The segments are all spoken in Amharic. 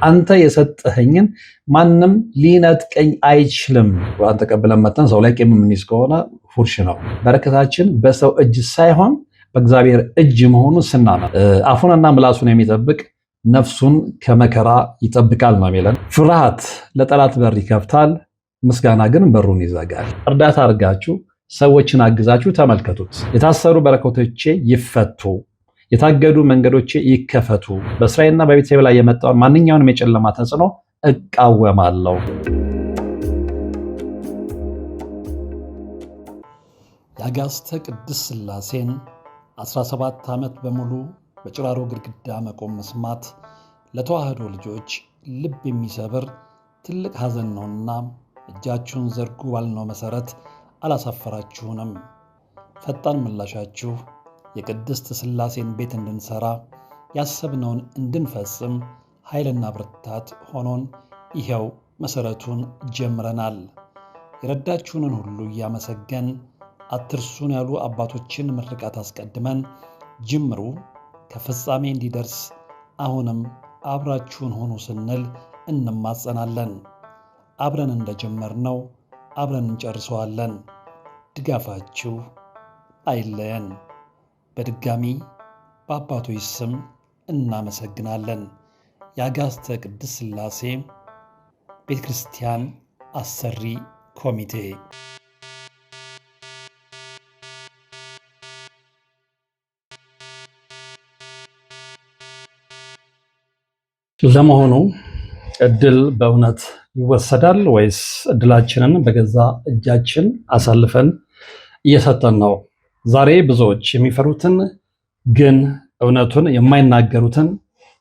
አንተ የሰጠኸኝን ማንም ሊነጥቀኝ አይችልም። ቁርአን ተቀብለን መተን ሰው ላይ ቂም የምንይዝ ከሆነ ፉርሽ ነው። በረከታችን በሰው እጅ ሳይሆን በእግዚአብሔር እጅ መሆኑን ስናመን አፉንና ምላሱን የሚጠብቅ ነፍሱን ከመከራ ይጠብቃል ነው የሚለን። ፍርሃት ለጠላት በር ይከፍታል፣ ምስጋና ግን በሩን ይዘጋል። እርዳታ አድርጋችሁ ሰዎችን አግዛችሁ ተመልከቱት። የታሰሩ በረከቶቼ ይፈቱ፣ የታገዱ መንገዶቼ ይከፈቱ፣ በእስራኤልና በቤተሰብ ላይ የመጣውን ማንኛውንም የጨለማ ተጽዕኖ እቃወማለሁ። የአጋዕዝተ ቅድስት ሥላሴን 17 ዓመት በሙሉ በጭራሮ ግድግዳ መቆም መስማት ለተዋህዶ ልጆች ልብ የሚሰብር ትልቅ ሐዘን ነውና እጃችሁን ዘርጉ ባልነው መሠረት አላሳፈራችሁንም። ፈጣን ምላሻችሁ የቅድስት ሥላሴን ቤት እንድንሠራ ያሰብነውን እንድንፈጽም ኃይልና ብርታት ሆኖን ይኸው መሠረቱን ጀምረናል። የረዳችሁንን ሁሉ እያመሰገን አትርሱን ያሉ አባቶችን ምርቃት አስቀድመን ጅምሩ ከፍጻሜ እንዲደርስ አሁንም አብራችሁን ሆኑ ስንል እንማጸናለን። አብረን እንደጀመርነው አብረን እንጨርሰዋለን። ድጋፋችሁ አይለየን። በድጋሚ በአባቶች ስም እናመሰግናለን። የአጋዕዝተ ቅድስት ሥላሴ ቤተ ክርስቲያን አሰሪ ኮሚቴ። ለመሆኑ እድል በእውነት ይወሰዳል ወይስ እድላችንን በገዛ እጃችን አሳልፈን እየሰጠን ነው? ዛሬ ብዙዎች የሚፈሩትን ግን እውነቱን የማይናገሩትን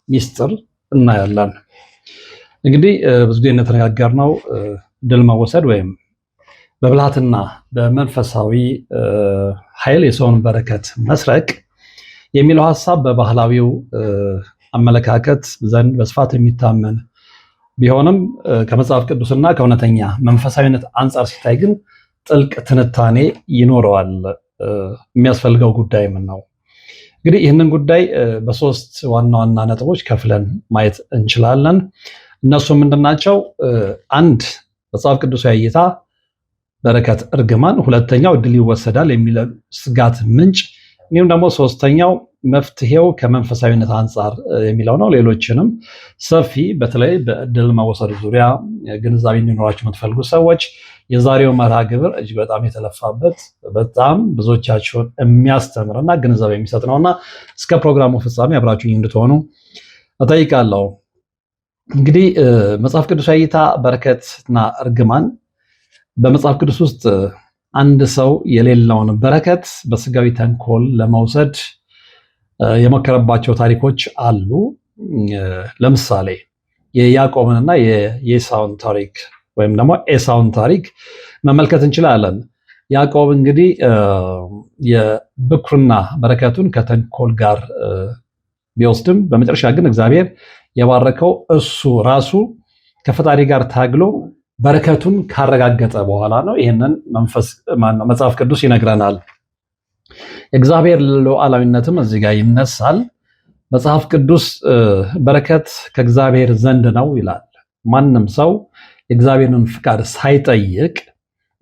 ሚስጥር እናያለን። እንግዲህ ብዙ ጊዜ እንደተነጋገርነው እድል መወሰድ ወይም በብልሃትና በመንፈሳዊ ኃይል የሰውን በረከት መስረቅ የሚለው ሀሳብ በባህላዊው አመለካከት ዘንድ በስፋት የሚታመን ቢሆንም ከመጽሐፍ ቅዱስና ከእውነተኛ መንፈሳዊነት አንጻር ሲታይ ግን ጥልቅ ትንታኔ ይኖረዋል። የሚያስፈልገው ጉዳይ ምን ነው? እንግዲህ ይህንን ጉዳይ በሶስት ዋና ዋና ነጥቦች ከፍለን ማየት እንችላለን። እነሱ ምንድናቸው? አንድ መጽሐፍ ቅዱሳዊ እይታ በረከት እርግማን፣ ሁለተኛው እድል ይወሰዳል የሚለው ስጋት ምንጭ፣ እንዲሁም ደግሞ ሶስተኛው መፍትሄው ከመንፈሳዊነት አንጻር የሚለው ነው። ሌሎችንም ሰፊ በተለይ በእድል መወሰድ ዙሪያ ግንዛቤ እንዲኖራቸው የምትፈልጉ ሰዎች የዛሬው መርሃ ግብር እጅግ በጣም የተለፋበት በጣም ብዙዎቻችሁን የሚያስተምርና ግንዛቤ የሚሰጥ ነውና እስከ ፕሮግራሙ ፍጻሜ አብራችሁኝ እንድትሆኑ እጠይቃለሁ። እንግዲህ መጽሐፍ ቅዱሳዊ እይታ በረከትና እርግማን በመጽሐፍ ቅዱስ ውስጥ አንድ ሰው የሌለውን በረከት በስጋዊ ተንኮል ለመውሰድ የሞከረባቸው ታሪኮች አሉ። ለምሳሌ የያዕቆብንና የኤሳውን ታሪክ ወይም ደግሞ ኤሳውን ታሪክ መመልከት እንችላለን። ያዕቆብ እንግዲህ የብኩርና በረከቱን ከተንኮል ጋር ቢወስድም በመጨረሻ ግን እግዚአብሔር የባረከው እሱ ራሱ ከፈጣሪ ጋር ታግሎ በረከቱን ካረጋገጠ በኋላ ነው። ይህንን መጽሐፍ ቅዱስ ይነግረናል። የእግዚአብሔር ሉዓላዊነትም እዚህ ጋር ይነሳል። መጽሐፍ ቅዱስ በረከት ከእግዚአብሔር ዘንድ ነው ይላል። ማንም ሰው የእግዚአብሔርን ፍቃድ ሳይጠይቅ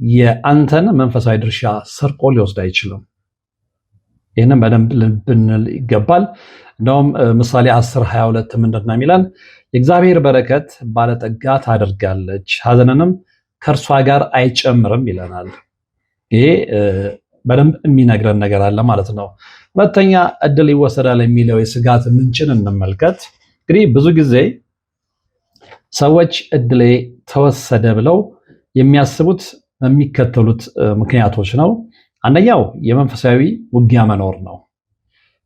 የአንተን መንፈሳዊ ድርሻ ሰርቆ ሊወስድ አይችልም። ይህንን በደንብ ልንል ይገባል። እንደውም ምሳሌ 10:22 ምንድን ነው የሚለን? የእግዚአብሔር በረከት ባለጠጋ ታደርጋለች፣ ሐዘንንም ከእርሷ ጋር አይጨምርም ይለናል። ይሄ በደንብ የሚነግረን ነገር አለ ማለት ነው። ሁለተኛ እድል ይወሰዳል የሚለው የስጋት ምንጭን እንመልከት። እንግዲህ ብዙ ጊዜ ሰዎች እድሌ ተወሰደ ብለው የሚያስቡት በሚከተሉት ምክንያቶች ነው። አንደኛው የመንፈሳዊ ውጊያ መኖር ነው።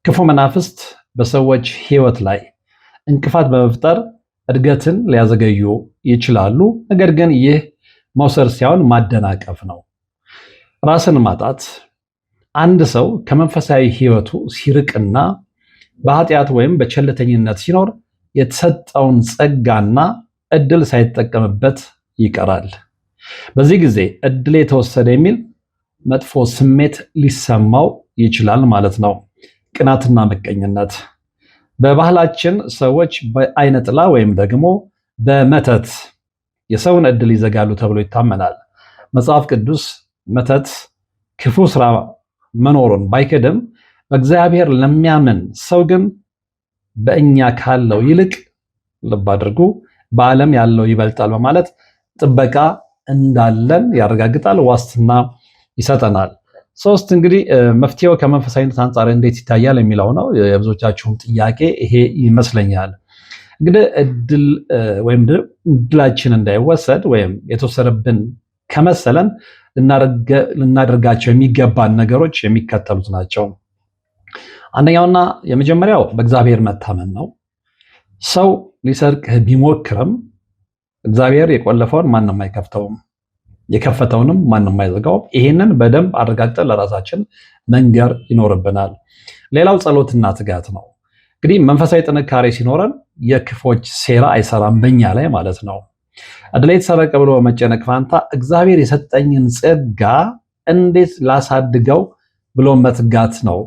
ክፉ መናፍስት በሰዎች ሕይወት ላይ እንቅፋት በመፍጠር እድገትን ሊያዘገዩ ይችላሉ። ነገር ግን ይህ መውሰድ ሳይሆን ማደናቀፍ ነው። ራስን ማጣት አንድ ሰው ከመንፈሳዊ ሕይወቱ ሲርቅና በኃጢአት ወይም በቸልተኝነት ሲኖር የተሰጠውን ጸጋና እድል ሳይጠቀምበት ይቀራል። በዚህ ጊዜ እድል የተወሰደ የሚል መጥፎ ስሜት ሊሰማው ይችላል ማለት ነው። ቅናትና ምቀኝነት በባህላችን ሰዎች በአይነ ጥላ ወይም ደግሞ በመተት የሰውን እድል ይዘጋሉ ተብሎ ይታመናል። መጽሐፍ ቅዱስ መተት ክፉ ስራ መኖሩን ባይክድም በእግዚአብሔር ለሚያምን ሰው ግን በእኛ ካለው ይልቅ ልብ አድርጉ በዓለም ያለው ይበልጣል በማለት ጥበቃ እንዳለን ያረጋግጣል፣ ዋስትና ይሰጠናል። ሶስት እንግዲህ መፍትሄው ከመንፈሳዊነት አንጻር እንዴት ይታያል የሚለው ነው። የብዙዎቻችሁም ጥያቄ ይሄ ይመስለኛል። እንግዲህ እድል ወይም እድላችን እንዳይወሰድ ወይም የተወሰደብን ከመሰለን ልናደርጋቸው የሚገባን ነገሮች የሚከተሉት ናቸው። አንደኛውና የመጀመሪያው በእግዚአብሔር መታመን ነው። ሰው ሊሰርቅህ ቢሞክርም እግዚአብሔር የቆለፈውን ማንም አይከፍተውም፣ የከፈተውንም ማንም አይዘጋውም። ይሄንን በደንብ አረጋግጠን ለራሳችን መንገር ይኖርብናል። ሌላው ጸሎትና ትጋት ነው። እንግዲህ መንፈሳዊ ጥንካሬ ሲኖረን የክፎች ሴራ አይሰራም በእኛ ላይ ማለት ነው። እድሌ ተሰረቀ ብሎ መጨነቅ ፋንታ እግዚአብሔር የሰጠኝን ጸጋ እንዴት ላሳድገው ብሎ መትጋት ነው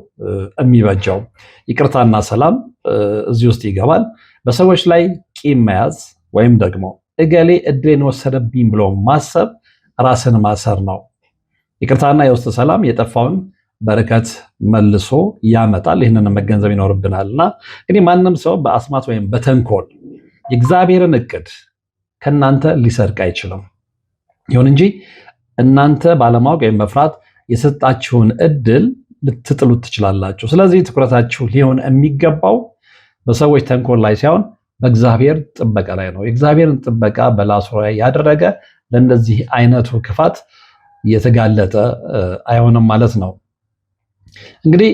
የሚበጀው። ይቅርታና ሰላም እዚህ ውስጥ ይገባል። በሰዎች ላይ ቂም መያዝ ወይም ደግሞ እገሌ እድሌን ወሰደብኝ ብሎ ማሰብ ራስን ማሰር ነው። ይቅርታና የውስጥ ሰላም የጠፋውን በረከት መልሶ ያመጣል። ይህንን መገንዘብ ይኖርብናል እና እንግዲህ ማንም ሰው በአስማት ወይም በተንኮል የእግዚአብሔርን እቅድ ከእናንተ ሊሰርቅ አይችልም። ይሁን እንጂ እናንተ ባለማወቅ ወይም መፍራት የሰጣችሁን እድል ልትጥሉት ትችላላችሁ። ስለዚህ ትኩረታችሁ ሊሆን የሚገባው በሰዎች ተንኮል ላይ ሳይሆን በእግዚአብሔር ጥበቃ ላይ ነው። የእግዚአብሔርን ጥበቃ በላሱ ላይ ያደረገ ለእንደዚህ አይነቱ ክፋት የተጋለጠ አይሆንም ማለት ነው። እንግዲህ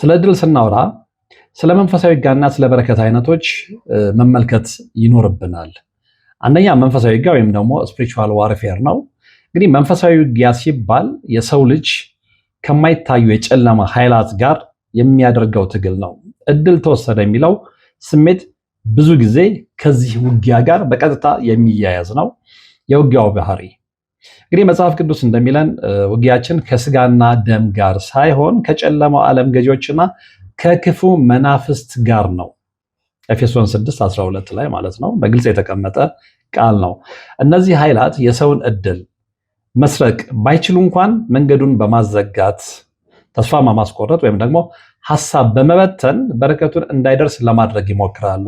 ስለ እድል ስናወራ ስለ መንፈሳዊ ውጊያና ስለ በረከት አይነቶች መመልከት ይኖርብናል። አንደኛ መንፈሳዊ ውጊያ ወይም ደግሞ ስፒሪቹዋል ዋርፌር ነው። እንግዲህ መንፈሳዊ ውጊያ ሲባል የሰው ልጅ ከማይታዩ የጨለማ ኃይላት ጋር የሚያደርገው ትግል ነው። እድል ተወሰደ የሚለው ስሜት ብዙ ጊዜ ከዚህ ውጊያ ጋር በቀጥታ የሚያያዝ ነው። የውጊያው ባህሪ እንግዲህ መጽሐፍ ቅዱስ እንደሚለን ውጊያችን ከስጋና ደም ጋር ሳይሆን ከጨለማው ዓለም ገዢዎችና ከክፉ መናፍስት ጋር ነው። ኤፌሶን 6:12 ላይ ማለት ነው። በግልጽ የተቀመጠ ቃል ነው። እነዚህ ኃይላት የሰውን እድል መስረቅ ባይችሉ እንኳን መንገዱን በማዘጋት ተስፋ በማስቆረጥ ወይም ደግሞ ሐሳብ በመበተን በረከቱን እንዳይደርስ ለማድረግ ይሞክራሉ።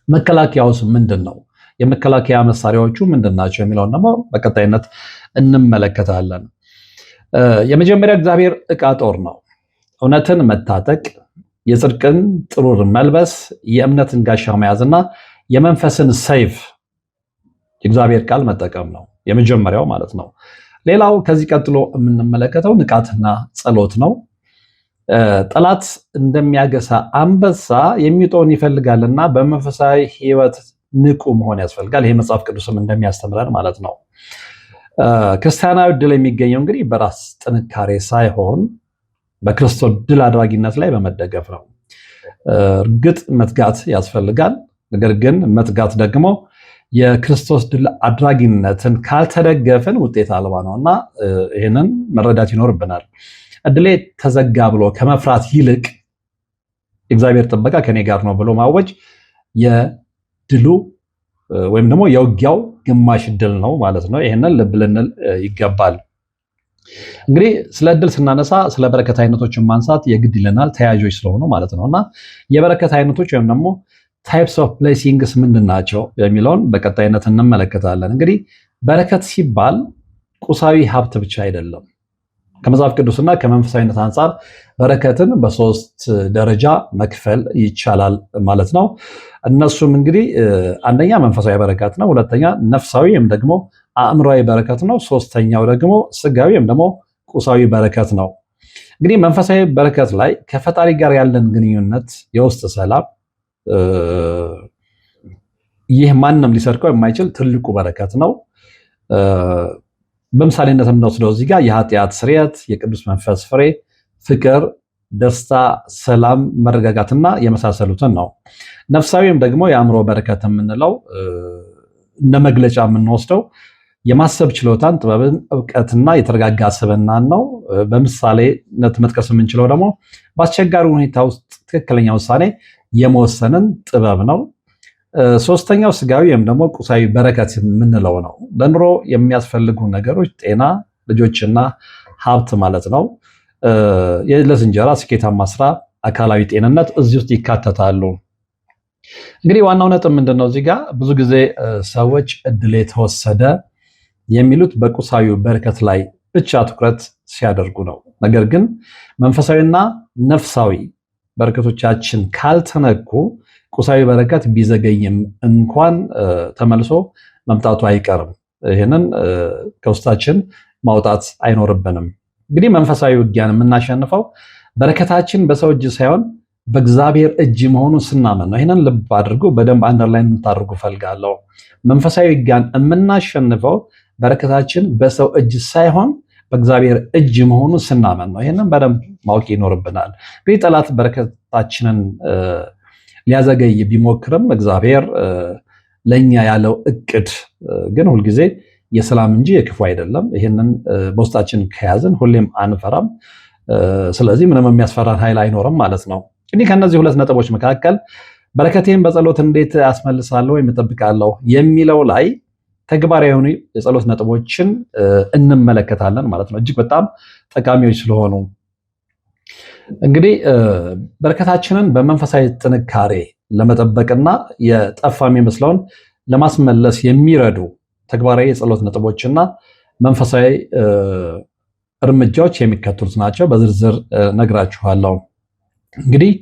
መከላከያውስ ምንድን ነው? የመከላከያ መሳሪያዎቹ ምንድን ናቸው የሚለውን ደግሞ በቀጣይነት እንመለከታለን። የመጀመሪያ እግዚአብሔር ዕቃ ጦር ነው። እውነትን መታጠቅ፣ የጽድቅን ጥሩር መልበስ፣ የእምነትን ጋሻ መያዝና የመንፈስን ሰይፍ የእግዚአብሔር ቃል መጠቀም ነው የመጀመሪያው ማለት ነው። ሌላው ከዚህ ቀጥሎ የምንመለከተው ንቃትና ጸሎት ነው። ጠላት እንደሚያገሳ አንበሳ የሚጦን ይፈልጋልና በመንፈሳዊ ሕይወት ንቁ መሆን ያስፈልጋል። ይሄ መጽሐፍ ቅዱስም እንደሚያስተምረን ማለት ነው። ክርስቲያናዊ ድል የሚገኘው እንግዲህ በራስ ጥንካሬ ሳይሆን በክርስቶስ ድል አድራጊነት ላይ በመደገፍ ነው። እርግጥ መትጋት ያስፈልጋል። ነገር ግን መትጋት ደግሞ የክርስቶስ ድል አድራጊነትን ካልተደገፍን ውጤት አልባ ነውና ይህንን መረዳት ይኖርብናል። እድሌ ተዘጋ ብሎ ከመፍራት ይልቅ የእግዚአብሔር ጥበቃ ከኔ ጋር ነው ብሎ ማወጅ የድሉ ወይም ደግሞ የውጊያው ግማሽ ድል ነው ማለት ነው። ይህንን ልብ ልንል ይገባል። እንግዲህ ስለ እድል ስናነሳ ስለ በረከት አይነቶችን ማንሳት የግድ ይለናል፣ ተያያዦች ስለሆኑ ማለት ነው እና የበረከት አይነቶች ወይም ደግሞ ታይፕስ ኦፍ ብሌሲንግስ ምንድን ናቸው የሚለውን በቀጣይነት እንመለከታለን። እንግዲህ በረከት ሲባል ቁሳዊ ሀብት ብቻ አይደለም። ከመጽሐፍ ቅዱስና ከመንፈሳዊነት አንጻር በረከትን በሶስት ደረጃ መክፈል ይቻላል ማለት ነው። እነሱም እንግዲህ አንደኛ መንፈሳዊ በረከት ነው፣ ሁለተኛ ነፍሳዊ ወይም ደግሞ አእምሯዊ በረከት ነው፣ ሶስተኛው ደግሞ ስጋዊ ወይም ደግሞ ቁሳዊ በረከት ነው። እንግዲህ መንፈሳዊ በረከት ላይ ከፈጣሪ ጋር ያለን ግንኙነት፣ የውስጥ ሰላም፣ ይህ ማንም ሊሰርቀው የማይችል ትልቁ በረከት ነው። በምሳሌነት የምንወስደው እዚህ ጋር የኃጢአት ስርየት፣ የቅዱስ መንፈስ ፍሬ፣ ፍቅር፣ ደስታ፣ ሰላም፣ መረጋጋትና የመሳሰሉትን ነው። ነፍሳዊም ደግሞ የአእምሮ በረከት የምንለው እንደ መግለጫ የምንወስደው የማሰብ ችሎታን፣ ጥበብን፣ እውቀትና የተረጋጋ ስብዕናን ነው። በምሳሌነት መጥቀስ የምንችለው ደግሞ በአስቸጋሪ ሁኔታ ውስጥ ትክክለኛ ውሳኔ የመወሰንን ጥበብ ነው። ሶስተኛው ስጋዊ ወይም ደግሞ ቁሳዊ በረከት የምንለው ነው። ለኑሮ የሚያስፈልጉ ነገሮች ጤና፣ ልጆችና ሀብት ማለት ነው። የዕለት እንጀራ፣ ስኬታማ ስራ፣ አካላዊ ጤንነት እዚህ ውስጥ ይካተታሉ። እንግዲህ ዋናው ነጥብ ምንድነው? እዚህ ጋር ብዙ ጊዜ ሰዎች እድል የተወሰደ የሚሉት በቁሳዊ በረከት ላይ ብቻ ትኩረት ሲያደርጉ ነው። ነገር ግን መንፈሳዊና ነፍሳዊ በረከቶቻችን ካልተነኩ ቁሳዊ በረከት ቢዘገይም እንኳን ተመልሶ መምጣቱ አይቀርም። ይህንን ከውስጣችን ማውጣት አይኖርብንም። እንግዲህ መንፈሳዊ ውጊያን የምናሸንፈው በረከታችን በሰው እጅ ሳይሆን በእግዚአብሔር እጅ መሆኑን ስናመን ነው። ይህንን ልብ አድርጉ፣ በደንብ አንደርላይን እንድታደርጉ ፈልጋለሁ። መንፈሳዊ ውጊያን የምናሸንፈው በረከታችን በሰው እጅ ሳይሆን በእግዚአብሔር እጅ መሆኑን ስናመን ነው። ይህንን በደንብ ማወቅ ይኖርብናል። እንግዲህ ጠላት በረከታችንን ሊያዘገይ ቢሞክርም እግዚአብሔር ለኛ ያለው እቅድ ግን ሁልጊዜ የሰላም እንጂ የክፉ አይደለም። ይህንን በውስጣችን ከያዝን ሁሌም አንፈራም። ስለዚህ ምንም የሚያስፈራን ኃይል አይኖርም ማለት ነው። እንግዲህ ከነዚህ ሁለት ነጥቦች መካከል በረከቴን በጸሎት እንዴት አስመልሳለሁ ወይም እጠብቃለሁ የሚለው ላይ ተግባራዊ የሆኑ የጸሎት ነጥቦችን እንመለከታለን ማለት ነው። እጅግ በጣም ጠቃሚዎች ስለሆኑ እንግዲህ በረከታችንን በመንፈሳዊ ጥንካሬ ለመጠበቅና የጠፋ የሚመስለውን ለማስመለስ የሚረዱ ተግባራዊ የጸሎት ነጥቦችና መንፈሳዊ እርምጃዎች የሚከተሉት ናቸው። በዝርዝር ነግራችኋለሁ። እንግዲህ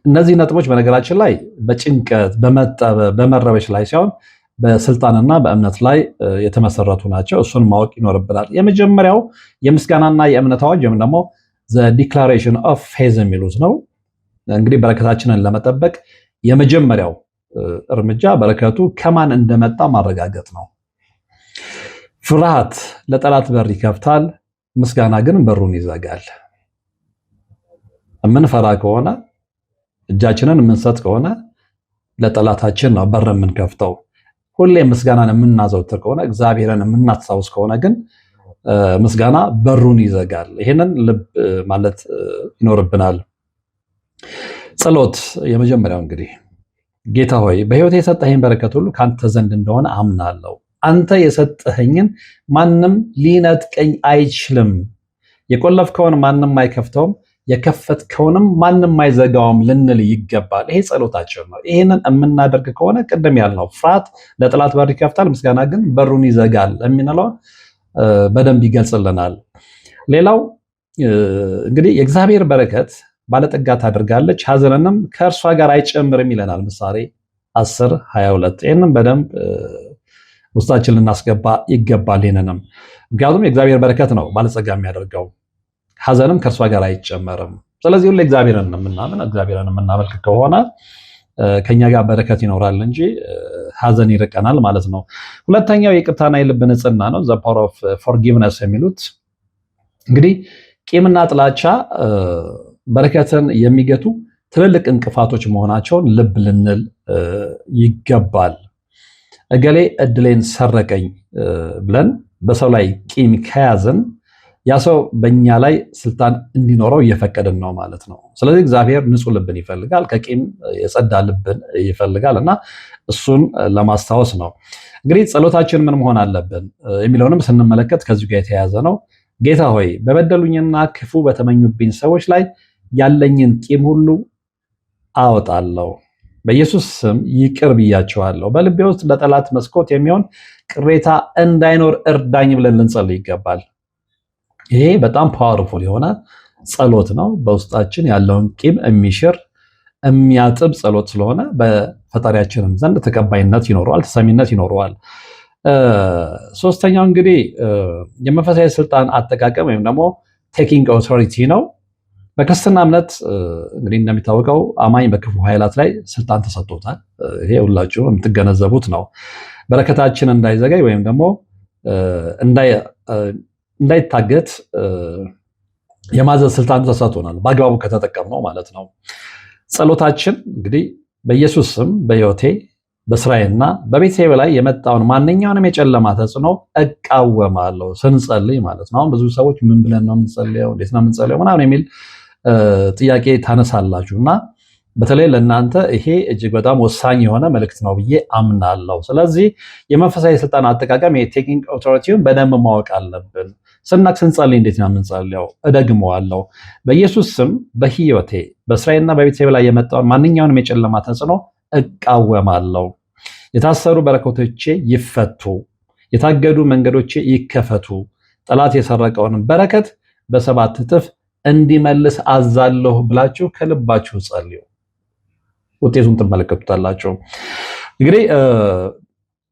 እነዚህ ነጥቦች በነገራችን ላይ በጭንቀት በመጠበብ በመረበሽ ላይ ሳይሆን በስልጣንና በእምነት ላይ የተመሰረቱ ናቸው። እሱን ማወቅ ይኖርብናል። የመጀመሪያው የምስጋናና የእምነት አዋጅ ወይም ደግሞ ዲክላሬሽን ኦፍ ፌዝ የሚሉት ነው። እንግዲህ በረከታችንን ለመጠበቅ የመጀመሪያው እርምጃ በረከቱ ከማን እንደመጣ ማረጋገጥ ነው። ፍርሃት ለጠላት በር ይከፍታል፣ ምስጋና ግን በሩን ይዘጋል። የምንፈራ ከሆነ እጃችንን የምንሰጥ ከሆነ ለጠላታችን ነው በር የምንከፍተው። ሁሌ ምስጋናን የምናዘውትር ከሆነ እግዚአብሔርን የምናስታውስ ከሆነ ግን ምስጋና በሩን ይዘጋል። ይሄንን ልብ ማለት ይኖርብናል። ጸሎት የመጀመሪያው እንግዲህ ጌታ ሆይ በሕይወቴ የሰጠኸኝ በረከት ሁሉ ካንተ ዘንድ እንደሆነ አምናለሁ። አንተ የሰጠኸኝን ማንም ሊነጥቀኝ አይችልም። የቆለፍከውን ማንም አይከፍተውም፣ የከፈትከውንም ማንም አይዘጋውም ልንል ይገባል። ይሄ ጸሎታችን ነው። ይሄንን የምናደርግ ከሆነ ቅድም ያልነው ፍርሃት ለጠላት በር ይከፍታል፣ ምስጋና ግን በሩን ይዘጋል የሚንለው በደንብ ይገልጽልናል። ሌላው እንግዲህ የእግዚአብሔር በረከት ባለጠጋ ታደርጋለች፣ ሐዘንንም ከእርሷ ጋር አይጨምርም ይለናል ምሳሌ 10:22። ይህንም በደንብ ውስጣችን ልናስገባ ይገባል። ይህንንም ምክንያቱም የእግዚአብሔር በረከት ነው ባለጸጋ የሚያደርገው፣ ሐዘንም ከእርሷ ጋር አይጨመርም። ስለዚህ ሁሌ እግዚአብሔርን የምናምን እግዚአብሔርን የምናመልክ ከሆነ ከኛ ጋር በረከት ይኖራል እንጂ ሐዘን ይርቀናል ማለት ነው። ሁለተኛው የይቅርታና የልብ ንጽህና ነው። ዘ ፓወር ኦፍ ፎርጊቭነስ የሚሉት እንግዲህ ቂምና ጥላቻ በረከትን የሚገቱ ትልልቅ እንቅፋቶች መሆናቸውን ልብ ልንል ይገባል። እገሌ እድሌን ሰረቀኝ ብለን በሰው ላይ ቂም ከያዝን ያ ሰው በእኛ ላይ ስልጣን እንዲኖረው እየፈቀድን ነው ማለት ነው። ስለዚህ እግዚአብሔር ንጹህ ልብን ይፈልጋል፣ ከቂም የጸዳ ልብን ይፈልጋል እና እሱን ለማስታወስ ነው። እንግዲህ ጸሎታችን ምን መሆን አለብን የሚለውንም ስንመለከት ከዚሁ ጋር የተያያዘ ነው። ጌታ ሆይ በበደሉኝና ክፉ በተመኙብኝ ሰዎች ላይ ያለኝን ቂም ሁሉ አወጣለሁ፣ በኢየሱስ ስም ይቅር ብያቸዋለሁ። በልቤ ውስጥ ለጠላት መስኮት የሚሆን ቅሬታ እንዳይኖር እርዳኝ ብለን ልንጸልይ ይገባል። ይሄ በጣም ፓወርፉል የሆነ ጸሎት ነው። በውስጣችን ያለውን ቂም የሚሽር የሚያጥብ ጸሎት ስለሆነ በፈጣሪያችንም ዘንድ ተቀባይነት ይኖረዋል፣ ተሰሚነት ይኖረዋል። ሶስተኛው እንግዲህ የመንፈሳዊ ስልጣን አጠቃቀም ወይም ደግሞ ቴኪንግ ኦቶሪቲ ነው። በክርስትና እምነት እንግዲህ እንደሚታወቀው አማኝ በክፉ ኃይላት ላይ ስልጣን ተሰጥቶታል። ይሄ ሁላችሁ የምትገነዘቡት ነው። በረከታችን እንዳይዘጋይ ወይም ደግሞ እንዳይታገት የማዘዝ ስልጣን ተሰጥቶናል፣ በአግባቡ ከተጠቀምነው ማለት ነው። ጸሎታችን እንግዲህ በኢየሱስ ስም በሕይወቴ በስራዬና በቤተሰቤ ላይ የመጣውን ማንኛውንም የጨለማ ተጽዕኖ እቃወማለሁ ስንጸልይ ማለት ነው። አሁን ብዙ ሰዎች ምን ብለን ነው የምንጸልየው፣ እንዴት ነው የምንጸልየው ምናምን የሚል ጥያቄ ታነሳላችሁና በተለይ ለእናንተ ይሄ እጅግ በጣም ወሳኝ የሆነ መልእክት ነው ብዬ አምናለሁ። ስለዚህ የመንፈሳዊ ስልጣን አጠቃቀም የቴኪንግ ኦቶሪቲውን በደንብ ማወቅ አለብን። ስናቅ ስንጸልይ እንዴት ነው የምንጸልየው? እደግመዋለሁ። በኢየሱስ ስም በህይወቴ በእስራኤልና በቤተሰቤ ላይ የመጣውን ማንኛውንም የጨለማ ተጽዕኖ እቃወማለሁ። የታሰሩ በረከቶቼ ይፈቱ፣ የታገዱ መንገዶቼ ይከፈቱ። ጠላት የሰረቀውን በረከት በ7 እጥፍ እንዲመልስ አዛለሁ ብላችሁ ከልባችሁ ጸልዩ። ውጤቱን ትመለከቱታላችሁ። እንግዲህ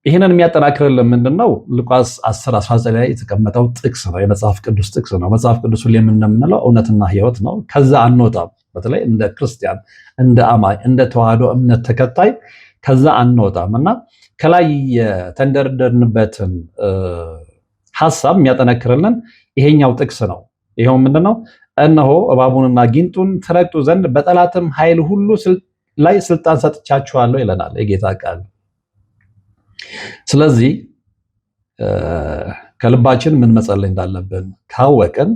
ይህንን የሚያጠናክርልን ምንድነው? ሉቃስ 10:19 ላይ የተቀመጠው ጥቅስ ነው፣ የመጽሐፍ ቅዱስ ጥቅስ ነው። መጽሐፍ ቅዱስ ሁሌም እንደምንለው እውነትና ህይወት ነው። ከዛ አንወጣም። በተለይ እንደ ክርስቲያን፣ እንደ አማኝ፣ እንደ ተዋህዶ እምነት ተከታይ ከዛ አንወጣም እና ከላይ የተንደረደርንበትን ሐሳብ የሚያጠነክርልን ይሄኛው ጥቅስ ነው። ይሄው ምንድነው? እነሆ እባቡንና ጊንጡን ትረግጡ ዘንድ በጠላትም ኃይል ሁሉ ላይ ስልጣን ሰጥቻችኋለሁ ይለናል የጌታ ቃል። ስለዚህ ከልባችን ምን መጸለይ እንዳለብን ካወቅን፣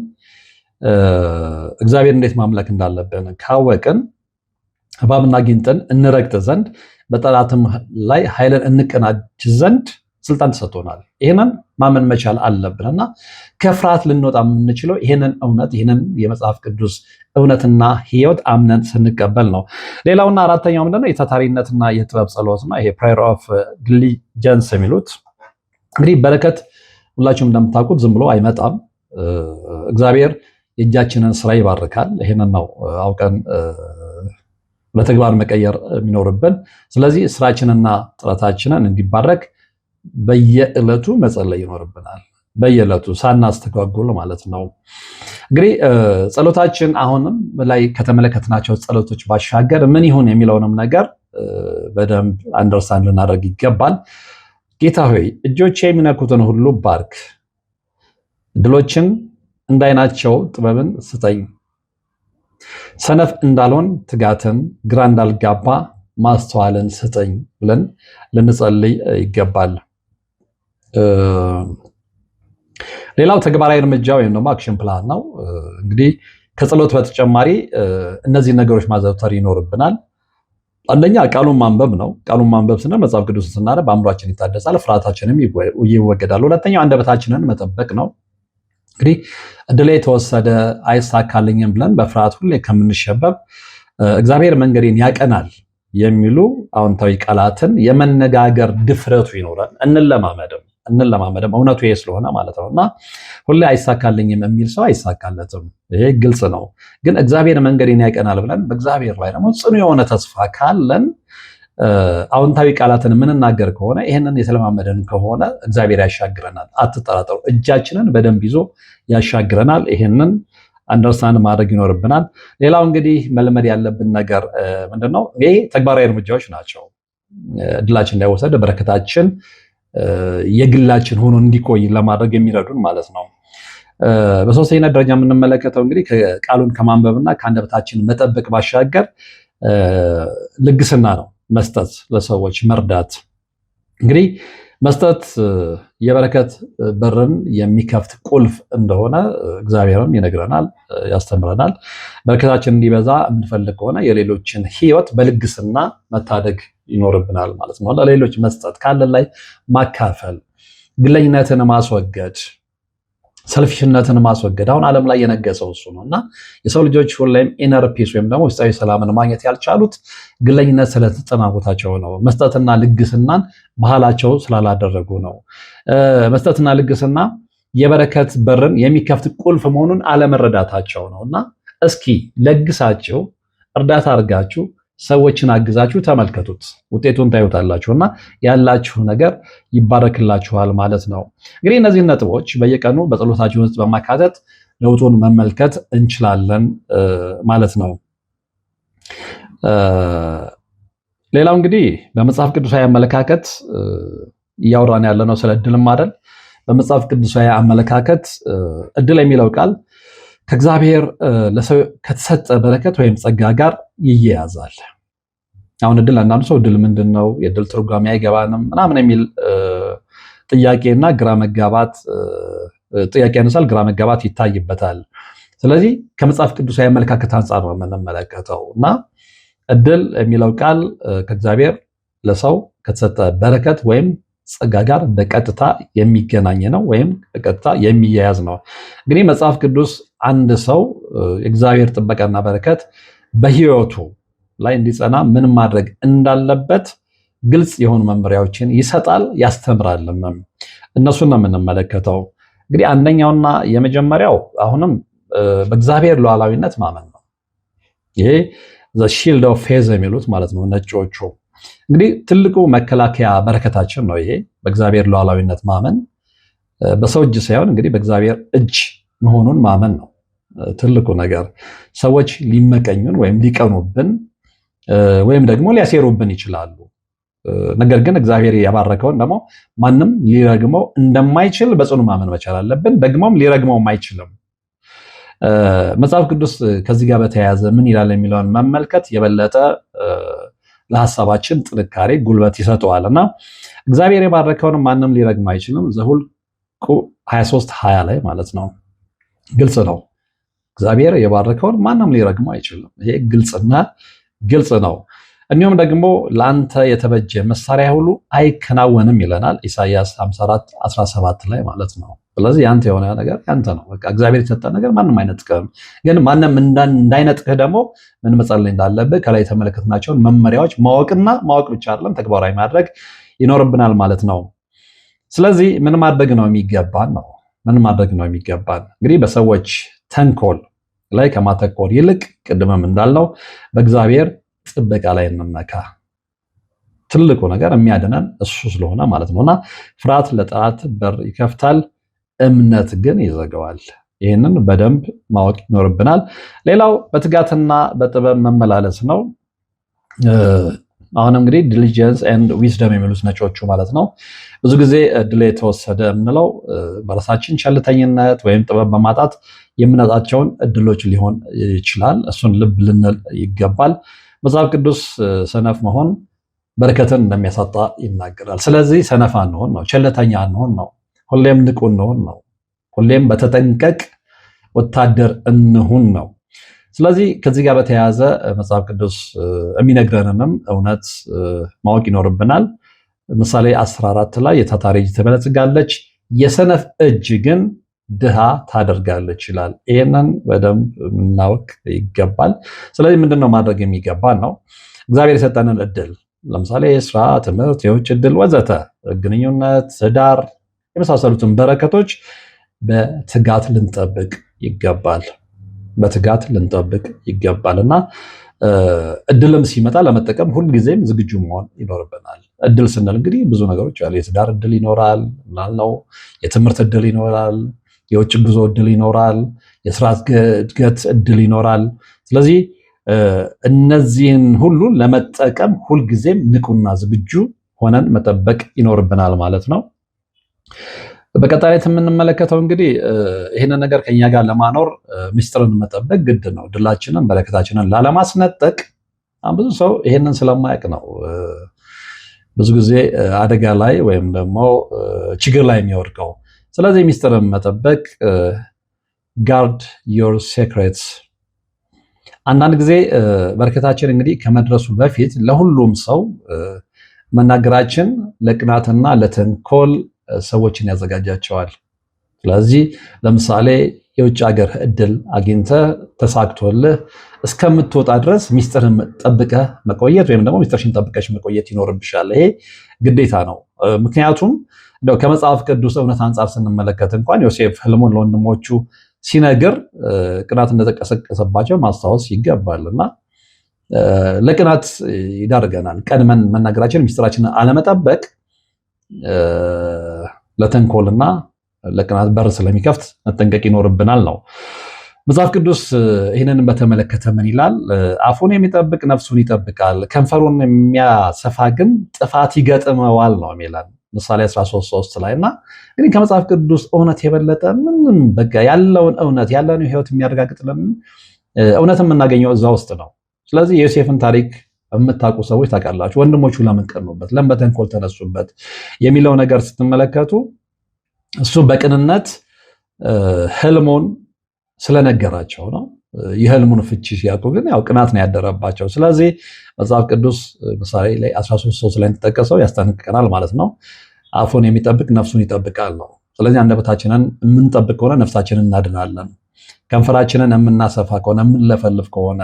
እግዚአብሔር እንዴት ማምለክ እንዳለብን ካወቅን፣ እባብና ጊንጥን እንረግጥ ዘንድ በጠላትም ላይ ኃይልን እንቀናጅ ዘንድ ስልጣን ተሰጥቶናል። ይህንን ማመን መቻል አለብንና ከፍርሃት ልንወጣ የምንችለው ይህንን እውነት ይህንን የመጽሐፍ ቅዱስ እውነትና ህይወት አምነን ስንቀበል ነው። ሌላውና አራተኛው ምንድነው? የታታሪነትና የጥበብ ጸሎት ነው። ይሄ ፕሬየር ኦፍ ዲሊጀንስ የሚሉት እንግዲህ በረከት ሁላችሁም እንደምታውቁት ዝም ብሎ አይመጣም። እግዚአብሔር የእጃችንን ስራ ይባርካል። ይህንን ነው አውቀን ለተግባር መቀየር የሚኖርብን። ስለዚህ ስራችንና ጥረታችንን እንዲባረክ በየዕለቱ መጸለይ ይኖርብናል። በየዕለቱ ሳናስተጓጉል ማለት ነው። እንግዲህ ጸሎታችን አሁንም ላይ ከተመለከትናቸው ጸሎቶች ባሻገር ምን ይሁን የሚለውንም ነገር በደንብ አንደርስታንድ ልናደርግ ይገባል። ጌታ ሆይ እጆቼ የሚነኩትን ሁሉ ባርክ፣ ድሎችን እንዳይናቸው ጥበብን ስጠኝ፣ ሰነፍ እንዳልሆን ትጋትን፣ ግራ እንዳልጋባ ማስተዋልን ስጠኝ ብለን ልንጸልይ ይገባል። ሌላው ተግባራዊ እርምጃ ወይም ደግሞ አክሽን ፕላን ነው። እንግዲህ ከጸሎት በተጨማሪ እነዚህ ነገሮች ማዘውተር ይኖርብናል። አንደኛ ቃሉን ማንበብ ነው። ቃሉን ማንበብ ስንል መጽሐፍ ቅዱስን ስናነብ አእምሯችን ይታደሳል፣ ፍርሃታችንም ይወገዳል። ሁለተኛው አንደበታችንን መጠበቅ ነው። እንግዲህ እድሌ የተወሰደ አይሳካልኝም ብለን በፍርሃት ሁሌ ከምንሸበብ እግዚአብሔር መንገዴን ያቀናል የሚሉ አዎንታዊ ቃላትን የመነጋገር ድፍረቱ ይኖራል። እንለማመድም እውነቱ ይሄ ስለሆነ ማለት ነው። እና ሁሌ አይሳካልኝም የሚል ሰው አይሳካለትም። ይሄ ግልጽ ነው። ግን እግዚአብሔር መንገዴን ያቀናል ብለን በእግዚአብሔር ላይ ደግሞ ጽኑ የሆነ ተስፋ ካለን አዎንታዊ ቃላትን የምንናገር ከሆነ ይህንን የተለማመደን ከሆነ እግዚአብሔር ያሻግረናል። አትጠራጠሩ። እጃችንን በደንብ ይዞ ያሻግረናል። ይህንን አንደርስታንድ ማድረግ ይኖርብናል። ሌላው እንግዲህ መልመድ ያለብን ነገር ምንድነው? ይሄ ተግባራዊ እርምጃዎች ናቸው። እድላችን እንዳይወሰድ በረከታችን የግላችን ሆኖ እንዲቆይ ለማድረግ የሚረዱን ማለት ነው። በሶስተኛ ደረጃ የምንመለከተው እንግዲህ ቃሉን ከማንበብና ከአንደበታችን መጠበቅ ባሻገር ልግስና ነው። መስጠት፣ ለሰዎች መርዳት። እንግዲህ መስጠት የበረከት በርን የሚከፍት ቁልፍ እንደሆነ እግዚአብሔርም ይነግረናል፣ ያስተምረናል። በረከታችን እንዲበዛ የምንፈልግ ከሆነ የሌሎችን ሕይወት በልግስና መታደግ ይኖርብናል ማለት ነው። ለሌሎች መስጠት፣ ካለን ላይ ማካፈል፣ ግለኝነትን ማስወገድ፣ ሰልፊሽነትን ማስወገድ። አሁን ዓለም ላይ የነገሰው እሱ ነው እና የሰው ልጆች ሁሌም ኢነር ፒስ ወይም ደግሞ ውስጣዊ ሰላምን ማግኘት ያልቻሉት ግለኝነት ስለተጠናወታቸው ነው። መስጠትና ልግስናን ባህላቸው ስላላደረጉ ነው። መስጠትና ልግስና የበረከት በርን የሚከፍት ቁልፍ መሆኑን አለመረዳታቸው ነው እና እስኪ ለግሳችሁ እርዳታ አድርጋችሁ ሰዎችን አግዛችሁ ተመልከቱት፣ ውጤቱን ታዩታላችሁ እና ያላችሁ ነገር ይባረክላችኋል ማለት ነው። እንግዲህ እነዚህ ነጥቦች በየቀኑ በጸሎታችን ውስጥ በማካተት ለውጡን መመልከት እንችላለን ማለት ነው። ሌላው እንግዲህ በመጽሐፍ ቅዱሳዊ አመለካከት እያወራን ያለ ነው ስለ እድልም አይደል? በመጽሐፍ ቅዱሳዊ አመለካከት እድል የሚለው ቃል ከእግዚአብሔር ለሰው ከተሰጠ በረከት ወይም ጸጋ ጋር ይያያዛል። አሁን እድል አንዳንዱ ሰው እድል ምንድን ነው? የእድል ትርጓሜ አይገባንም ምናምን የሚል ጥያቄና ግራ መጋባት ጥያቄ ያነሳል፣ ግራ መጋባት ይታይበታል። ስለዚህ ከመጽሐፍ ቅዱሳዊ አመለካከት አንጻር ነው የምንመለከተው እና እድል የሚለው ቃል ከእግዚአብሔር ለሰው ከተሰጠ በረከት ወይም ጸጋ ጋር በቀጥታ የሚገናኝ ነው ወይም በቀጥታ የሚያያዝ ነው። እንግዲህ መጽሐፍ ቅዱስ አንድ ሰው የእግዚአብሔር ጥበቃና በረከት በሕይወቱ ላይ እንዲጸና ምን ማድረግ እንዳለበት ግልጽ የሆኑ መመሪያዎችን ይሰጣል፣ ያስተምራልም። እነሱን ነው የምንመለከተው። እንግዲህ አንደኛውና የመጀመሪያው አሁንም በእግዚአብሔር ሉዓላዊነት ማመን ነው። ይሄ ዘ ሺልድ ኦፍ ፌዝ የሚሉት ማለት ነው ነጮቹ። እንግዲህ ትልቁ መከላከያ በረከታችን ነው ይሄ በእግዚአብሔር ሉዓላዊነት ማመን። በሰው እጅ ሳይሆን እንግዲህ በእግዚአብሔር እጅ መሆኑን ማመን ነው ትልቁ ነገር። ሰዎች ሊመቀኙን ወይም ሊቀኑብን ወይም ደግሞ ሊያሴሩብን ይችላሉ። ነገር ግን እግዚአብሔር ያባረከውን ደግሞ ማንም ሊረግመው እንደማይችል በጽኑ ማመን መቻል አለብን። ደግሞም ሊረግመውም አይችልም። መጽሐፍ ቅዱስ ከዚህ ጋር በተያያዘ ምን ይላል የሚለውን መመልከት የበለጠ ለሐሳባችን ጥንካሬ ጉልበት ይሰጠዋል እና እግዚአብሔር የባረከውን ማንም ሊረግም አይችልም። ዘኍልቍ 23:20 ላይ ማለት ነው። ግልጽ ነው። እግዚአብሔር የባረከውን ማንም ሊረግም አይችልም። ይሄ ግልጽና ግልጽ ነው። እንዲሁም ደግሞ ለአንተ የተበጀ መሳሪያ ሁሉ አይከናወንም ይለናል ኢሳይያስ 54:17 ላይ ማለት ነው። ስለዚህ ያንተ የሆነ ነገር ያንተ ነው። በቃ እግዚአብሔር የሰጠ ነገር ማንም አይነጥቅህም። ግን ማንም እንዳይነጥቅህ ደግሞ ምን መጸለይ እንዳለብህ ከላይ የተመለከትናቸውን መመሪያዎች ማወቅና ማወቅ ብቻ አይደለም ተግባራዊ ማድረግ ይኖርብናል ማለት ነው። ስለዚህ ምን ማድረግ ነው የሚገባን ነው? ምን ማድረግ ነው የሚገባን? እንግዲህ በሰዎች ተንኮል ላይ ከማተኮር ይልቅ ቅድምም እንዳልነው በእግዚአብሔር ጥበቃ ላይ እንመካ። ትልቁ ነገር የሚያድነን እሱ ስለሆነ ማለት ነውና ፍርሃት ለጠላት በር ይከፍታል፣ እምነት ግን ይዘጋዋል። ይህንን በደንብ ማወቅ ይኖርብናል። ሌላው በትጋትና በጥበብ መመላለስ ነው። አሁን እንግዲህ ዲሊጀንስ ኤንድ ዊዝደም የሚሉት ነጮቹ ማለት ነው። ብዙ ጊዜ እድል የተወሰደ የምንለው በራሳችን ቸልተኝነት ወይም ጥበብ በማጣት የምናጣቸውን እድሎች ሊሆን ይችላል። እሱን ልብ ልንል ይገባል። መጽሐፍ ቅዱስ ሰነፍ መሆን በረከትን እንደሚያሳጣ ይናገራል። ስለዚህ ሰነፍ አንሆን ነው፣ ቸልተኛ አንሆን ነው፣ ሁሌም ንቁ እንሆን ነው፣ ሁሌም በተጠንቀቅ ወታደር እንሁን ነው። ስለዚህ ከዚህ ጋር በተያያዘ መጽሐፍ ቅዱስ የሚነግረንንም እውነት ማወቅ ይኖርብናል። ምሳሌ 14 ላይ የታታሪ እጅ ትበለጽጋለች፣ የሰነፍ እጅ ግን ድሃ ታደርጋለች ይላል። ይህንን በደንብ እናውቅ ይገባል። ስለዚህ ምንድነው ማድረግ የሚገባን ነው? እግዚአብሔር የሰጠንን እድል ለምሳሌ የስራ፣ ትምህርት፣ የውጭ እድል ወዘተ፣ ግንኙነት፣ ትዳር የመሳሰሉትን በረከቶች በትጋት ልንጠብቅ ይገባል። በትጋት ልንጠብቅ ይገባል እና እድልም ሲመጣ ለመጠቀም ሁልጊዜም ዝግጁ መሆን ይኖርብናል። እድል ስንል እንግዲህ ብዙ ነገሮች አሉ። የትዳር እድል ይኖራል ምናልነው፣ የትምህርት እድል ይኖራል፣ የውጭ ጉዞ እድል ይኖራል፣ የስራ እድገት እድል ይኖራል። ስለዚህ እነዚህን ሁሉ ለመጠቀም ሁልጊዜም ንቁና ዝግጁ ሆነን መጠበቅ ይኖርብናል ማለት ነው። በቀጣይነት የምንመለከተው እንግዲህ ይህንን ነገር ከኛ ጋር ለማኖር ምስጢርን መጠበቅ ግድ ነው። ድላችንን በረከታችንን ላለማስነጠቅ ብዙ ሰው ይህንን ስለማያውቅ ነው ብዙ ጊዜ አደጋ ላይ ወይም ደግሞ ችግር ላይ የሚወድቀው። ስለዚህ ምስጢርን መጠበቅ ጋርድ ዮር ሴክሬትስ። አንዳንድ ጊዜ በረከታችን እንግዲህ ከመድረሱ በፊት ለሁሉም ሰው መናገራችን ለቅናትና ለተንኮል ሰዎችን ያዘጋጃቸዋል። ስለዚህ ለምሳሌ የውጭ ሀገር እድል አግኝተህ ተሳክቶልህ እስከምትወጣ ድረስ ሚስጥርን ጠብቀህ መቆየት ወይም ደግሞ ሚስጥርሽን ጠብቀሽ መቆየት ይኖርብሻል። ይሄ ግዴታ ነው። ምክንያቱም እንደው ከመጽሐፍ ቅዱስ እውነት አንጻር ስንመለከት እንኳን ዮሴፍ ህልሙን ለወንድሞቹ ሲነግር ቅናት እንደተቀሰቀሰባቸው ማስታወስ ይገባልና ለቅናት ይዳርገናል። ቀድመን መናገራችን ሚስጥራችንን አለመጠበቅ ለተንኮልና ለቅናት በር ስለሚከፍት መጠንቀቅ ይኖርብናል ነው። መጽሐፍ ቅዱስ ይህንን በተመለከተ ምን ይላል? አፉን የሚጠብቅ ነፍሱን ይጠብቃል፣ ከንፈሩን የሚያሰፋ ግን ጥፋት ይገጥመዋል ነው የሚለን ምሳሌ 13:3 ላይ እና እንግዲህ ከመጽሐፍ ቅዱስ እውነት የበለጠ ምንም በቃ ያለውን እውነት ያለውን ህይወት የሚያረጋግጥልን እውነት የምናገኘው እዛ ውስጥ ነው። ስለዚህ የዮሴፍን ታሪክ የምታውቁ ሰዎች ታውቃላችሁ። ወንድሞቹ ለምን ቀኑበት፣ ለምን በተንኮል ተነሱበት የሚለው ነገር ስትመለከቱ እሱ በቅንነት ህልሙን ስለነገራቸው ነው። የህልሙን ፍቺ ሲያውቁ ግን ያው ቅናት ነው ያደረባቸው። ስለዚህ መጽሐፍ ቅዱስ ምሳሌ ላይ 13:3 ላይ ተጠቀሰው ያስጠነቅቀናል ማለት ነው። አፉን የሚጠብቅ ነፍሱን ይጠብቃል ነው። ስለዚህ አንደበታችንን የምንጠብቅ ከሆነ ነፍሳችንን እናድናለን። ከንፈራችንን የምናሰፋ ከሆነ የምንለፈልፍ ከሆነ